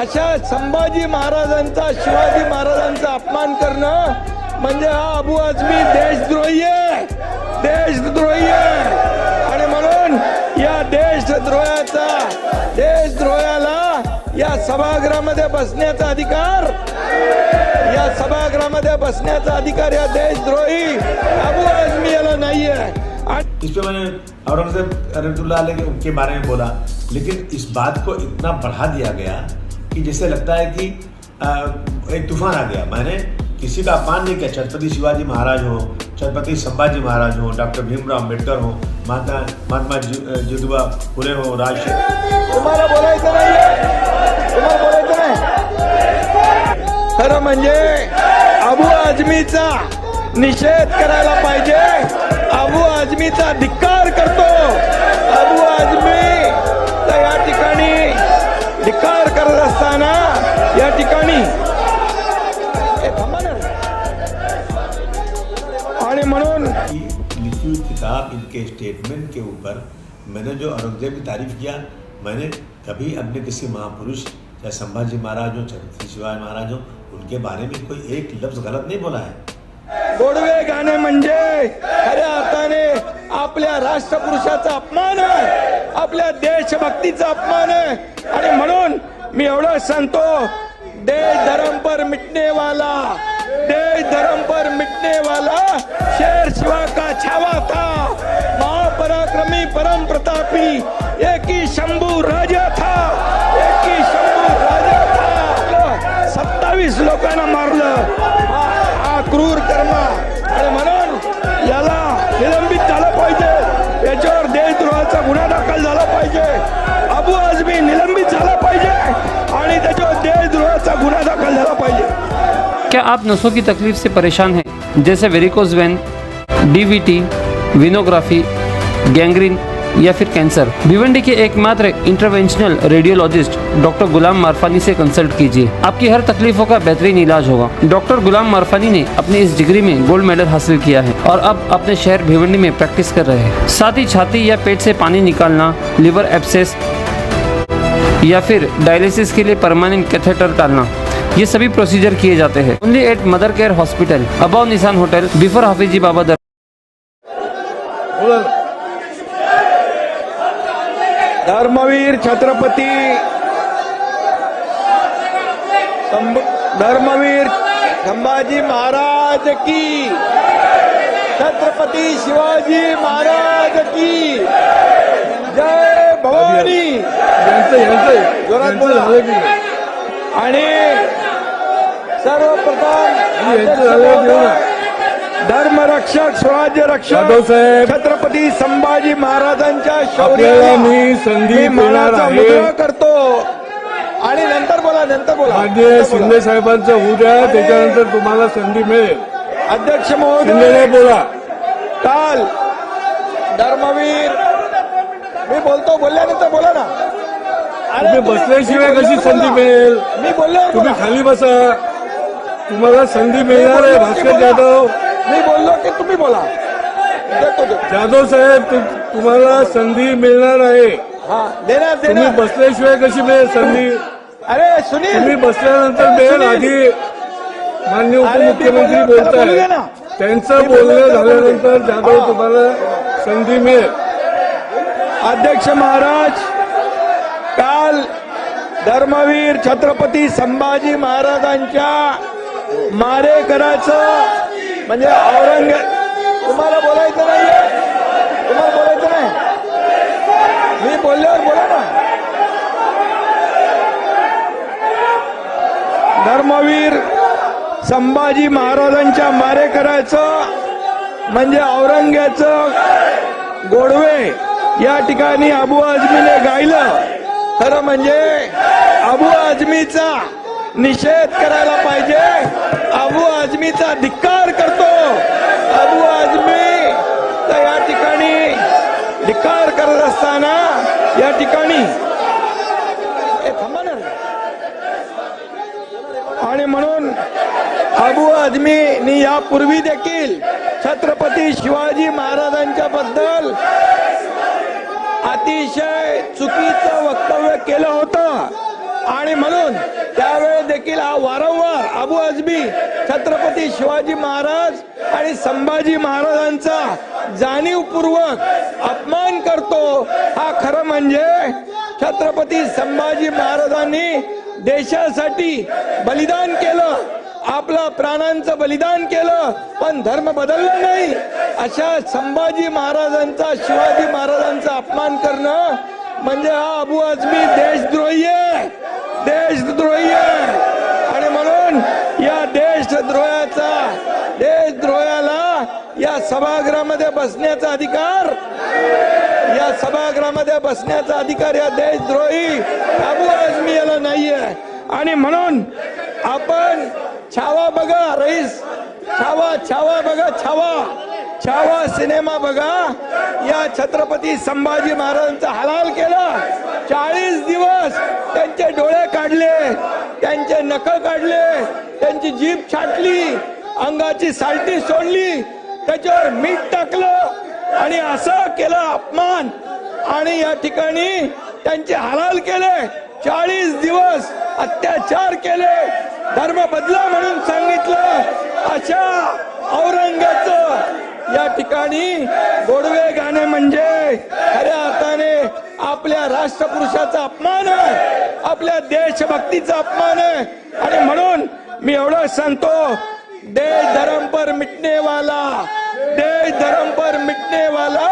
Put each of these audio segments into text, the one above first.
अशा संभाजी महाराजांचा शिवाजी महाराजांचा अपमान करणं म्हणजे हा अबू आझमी देशद्रोही आहे, देशद्रोही आहे. आणि म्हणून या देशद्रोहाला या सभागृहामध्ये बसण्याचा अधिकार, या सभागृहामध्ये बसण्याचा अधिकार या देशद्रोही अबू आझमी याला नाहीये. इस पे मैंने औरंगजेब रहमतुल्लाह अलैह के बारे में बोला, लेकिन इस बात को इतना बढ़ा दिया गया कि जैसे लगता है कि एक तूफान आ गया. मैंने किसी का अपमान नहीं किया. छत्रपति शिवाजी महाराज हो, छत्रपति संभाजी महाराज हो, डॉक्टर भीमराव अम्बेडकर हो, महात्मा ज्योतिबा फुले हो, राजशेखर. तुम्हाला बोलायचं नाही, तुम्हाला बोलायचं नाही. खरं म्हणजे अबू आझमीचा निषेध करायला पाहिजे. अबू आझमीचा धिक्कार करतो. अबू आझमी या ठिकाणी धिक्कार करत असताना या ठिकाणी आणि म्हणून लिखी हुई किताब इनके स्टेटमेंट के ऊपर मैंने जो औरंगजेब की तारीफ किया, मैंने कभी अपने किसी महापुरुष चाहे संभाजी महाराज हो, छत्रपति शिवाजी महाराज हो, उनके बारे में कोई एक लफ्ज गलत नहीं बोला है. गोडवे गाणे म्हणजे खऱ्या अर्थाने आपल्या राष्ट्रपुरुषाचा अपमान आहे, आपल्या देशभक्तीचा अपमान आहे. आणि म्हणून मी एवढं सांगतो, देश धर्म पर मिटने वाला, देश धर्म पर मिटने वाला शेर शिवा का छावा था. महापराक्रमी परम प्रतापी एक ही शंभू राजा था, एक ही शंभू राजा था. 27 लोकांना मारलं. हा क्रूर कर्म. आणि म्हणून याला निलंबित झालं पाहिजे. याच्यावर देशद्रोहाचा गुन्हा दाखल झाला पाहिजे. अबू आझमी निलंबित झाला पाहिजे आणि त्याच्यावर देशद्रोहाचा गुन्हा दाखल झाला पाहिजे. क्या आप नसों की तकलीफ से परेशान हैं, जैसे वेरिकोज वेन, डीवीटी, विनोग्राफी, गैंग्रीन या फिर कैंसर? भिवंडी के एकमात्र इंटरवेंशनल रेडियोलॉजिस्ट डॉक्टर गुलाम मारफानी से कंसल्ट कीजिए. आपकी हर तकलीफों का बेहतरीन इलाज होगा. डॉक्टर गुलाम मारफानी ने अपनी इस डिग्री में गोल्ड मेडल हासिल किया है और अब अपने शहर भिवंडी में प्रैक्टिस कर रहे हैं. साथ ही छाती या पेट से पानी निकालना, लिवर एब्सेस या फिर डायलिसिस के लिए परमानेंट कैथेटर डालना, ये सभी प्रोसीजर किए जाते हैं. Only at Mother Care hospital, above Nishan hotel, before Hafiji Baba दर. धर्मवीर छत्रपती धर्मवीर संभाजी महाराज की, छत्रपती शिवाजी महाराज की जय भवानी. जोरात बोला. आणि सर्वप्रथम धर्मरक्षक स्वराज्य रक्षक छत्रपती संभाजी महाराजांच्या शौर्याला मी संधी मानाचा मुजरा करतो. आणि नंतर बोला माझे शिंदे साहेबांचं होऊ द्या, त्याच्यानंतर तुम्हाला संधी मिळेल. अध्यक्ष महोदय बोला. काल धर्मवीर मी बोलल्यानंतर बोला ना. तुम्ही बसल्याशिवाय कशी संधी मिळेल? मी बोललो, तुम्ही खाली बसा, तुम्हाला संधी मिळणार आहे. भास्कर जाधव, मी बोललो की तुम्ही बोला. जाधव साहेब, तुम्हाला संधी मिळणार आहे. हा देणार तुम्ही बसल्याशिवाय कशी मिळेल संधी? अरे सुनील, तुम्ही बसल्यानंतर मिळेल. आधी माननीय उपमुख्यमंत्री बोलताय, त्यांचं बोलणं झाल्यानंतर जाधव तुम्हाला संधी मिळेल. अध्यक्ष महाराज, काल धर्मवीर छत्रपती संभाजी महाराजांच्या मारेकराचं म्हणजे तुम्हाला बोलायचं नाही, तुम्हाला बोलायचं नाही. मी बोलल्यावर बोला ना. धर्मवीर संभाजी महाराजांच्या मारेकराचं म्हणजे औरंग्याचं गोडवे या ठिकाणी अबू आझमीने गायलं. खरं म्हणजे अबू आझमीचा निषेध करायला पाहिजे. अबू आझमीचा धिक्कार करतो. अबू आझमी या ठिकाणी धिक्कार करत असताना या ठिकाणी आणि म्हणून अबू आझमीनी यापूर्वी देखील छत्रपती शिवाजी महाराजांच्या बद्दल अतिशय चुकीचं वक्तव्य केलं होतं. आणि म्हणून त्यावेळेस देखील हा वारंवार अबू आझमी छत्रपती शिवाजी महाराज आणि संभाजी महाराजांचा जाणीवपूर्वक अपमान करतो। हा खरं म्हणजे छत्रपती संभाजी महाराजांनी देशासाठी बलिदान केलं, आपला प्राणांचं बलिदान केलं, पण धर्म बदलला नाही। अशा संभाजी महाराजांचा शिवाजी महाराजांचा अपमान करणं म्हणजे हा अबू आझमी देशद्रोही आहे, देशद्रोही आहे। आणि म्हणून या देशद्रोहाला या सभागृहामध्ये बसण्याचा अधिकार, या सभागृहामध्ये बसण्याचा अधिकार या देशद्रोही अबू आझमी याला नाहीये। आणि म्हणून आपण छावा बघा रईस, छावा बघा, छावा सिनेमा बघा। या छत्रपती संभाजी महाराजांचा हलाल केला, 40 दिवस त्यांचे डोळे काढले, त्यांचे नख काढले, त्यांची जीभ छाटली, अंगाची सालटी सोडली, त्याच्यावर मीठ टाकलं आणि असं केलं अपमान। आणि या ठिकाणी त्यांचे हलाल केले, 40 दिवस अत्याचार केले, धर्म बदला म्हणून सांगितलं। अशा औरंगाचं या ठिकाणी गोडवे गाणे म्हणजे खऱ्या अर्थाने आपल्या राष्ट्रपुरुषाचा अपमान आहे, आपल्या देशभक्तीचा अपमान आहे। आणि म्हणून मी एवढं सांगतो, देश धर्म पर मिटने वाला, देश धर्म पर मिटने वाला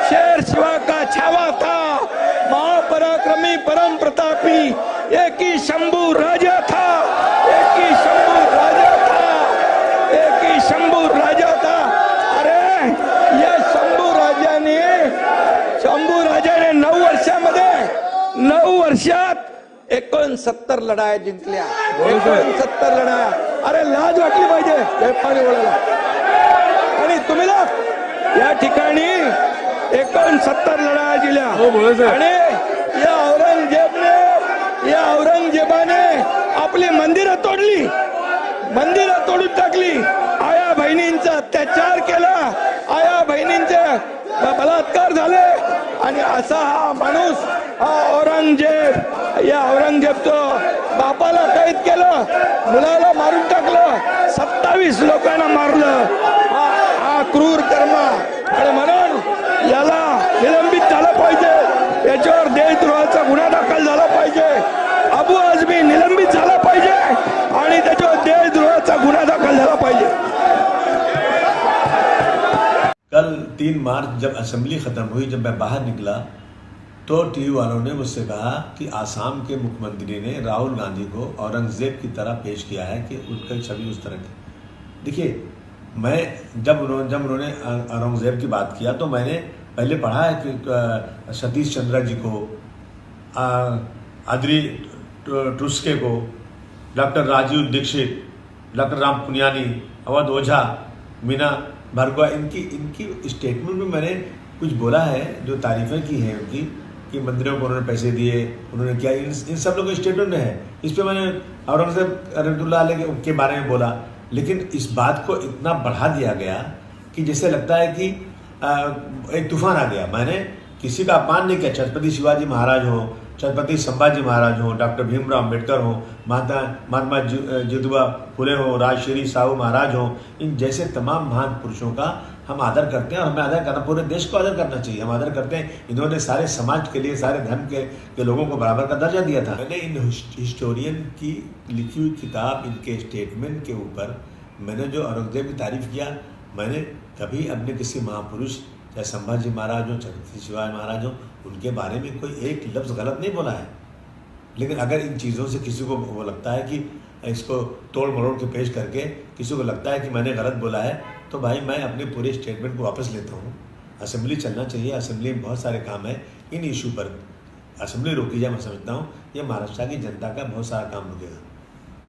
शेर शिवा का छावा था, महापराक्रमी परम प्रतापी एक ही शंभू राजा था, एक ही शंभू राजा था, एक ही शंभू राजा था। अरे या शंभू राजाने 9 वर्षात 69 लढाया जिंकल्या, 69 लढाया। अरे लाज वाटली पाहिजे पाणी ओळायला। आणि तुम्ही या ठिकाणी 69 लढाया दिल्या आणि या औरंगजेबाने आपली मंदिरं तोडली, मंदिरं तोडून टाकली, आया बहिणींचा अत्याचार केला, आया बहिणींचे बलात्कार झाले। आणि असा हा माणूस, हा औरंगजेब, या औरंगजेबचं बापाला कैद केलं, मुलाला मारून टाकलं, 27 लोकांना मारलं। हा क्रूर कर्म। आणि म्हणून याला निलंबित झालं पाहिजे, याच्यावर देशद्रोहाचा गुन्हा दाखल झाला पाहिजे, अबू आझमी निलंबित झाला पाहिजे आणि त्याच्यावर देशद्रोहाचा गुन्हा दाखल झाला पाहिजे। कल 3 मार्च जब असेंबली खत्म हुई, जब मैं बाहर निकला तो टीवी वालों ने मुझसे कहा कि आसाम के मुख्यमंत्री ने राहुल गांधी को औरंगजेब की तरह पेश किया है कि उनकी छवि उस तरह की। देखिए, मैं जब उन्होंने औरंगजेब की बात किया तो मैंने पहले पढ़ा है कि सतीश चंद्र जी को, आदरी ट्रुस्के को, डॉक्टर राजीव दीक्षित, डॉक्टर राम पुनियानी, अवध ओझा, मीना भार्गवा, इनकी स्टेटमेंट में मैंने कुछ बोला है जो तारीफें की हैं उनकी, कि मंदिरों को उन्होंने पैसे दिए, उन्होंने क्या, इन सब लोगों के स्टेटमेंट में है। इस पर मैंने औरंगजेब रहमतुल्लाह अलैह के बारे में बोला, लेकिन इस बात को इतना बढ़ा दिया गया कि जैसे लगता है कि एक तूफान आ गया। मैंने किसी का अपमान नहीं किया, छत्रपति शिवाजी महाराज हो, छत्रपति संभाजी महाराज हो, डॉक्टर भीमराव अम्बेडकर हो, महात्मा ज्योतिबा फुले हो, राजश्री साहू महाराज हो, इन जैसे तमाम महान पुरुषों का हम आदर करते हैं और हमें आदर करना, पूरे देश को आदर करना चाहिए। हम आदर करते हैं, इन्होंने सारे समाज के लिए, सारे धर्म के लोगों को बराबर का दर्जा दिया था। मैंने इन हिस्टोरियन की लिखी हुई किताब, इनके स्टेटमेंट के ऊपर मैंने जो औरंगजेब की तारीफ किया, मैंने कभी अपने किसी महापुरुष चाहे संभाजी महाराज हो, छत्रपति शिवाजी महाराज हो, उनके बारे में कोई एक लफ्ज़ गलत नहीं बोला है। लेकिन अगर इन चीज़ों से किसी को वो लगता है कि इसको तोड़ मरोड़ के पेश करके किसी को लगता है कि मैंने गलत बोला है, तो भाई मैं अपने पूरे स्टेटमेंट को वापस लेता हूँ। असेंबली चलना चाहिए, असेंबली में बहुत सारे काम है, इन इशू पर असेंबली रोकी जाए। मैं समझता हूँ ये महाराष्ट्र की जनता का बहुत सारा काम रुकेगा।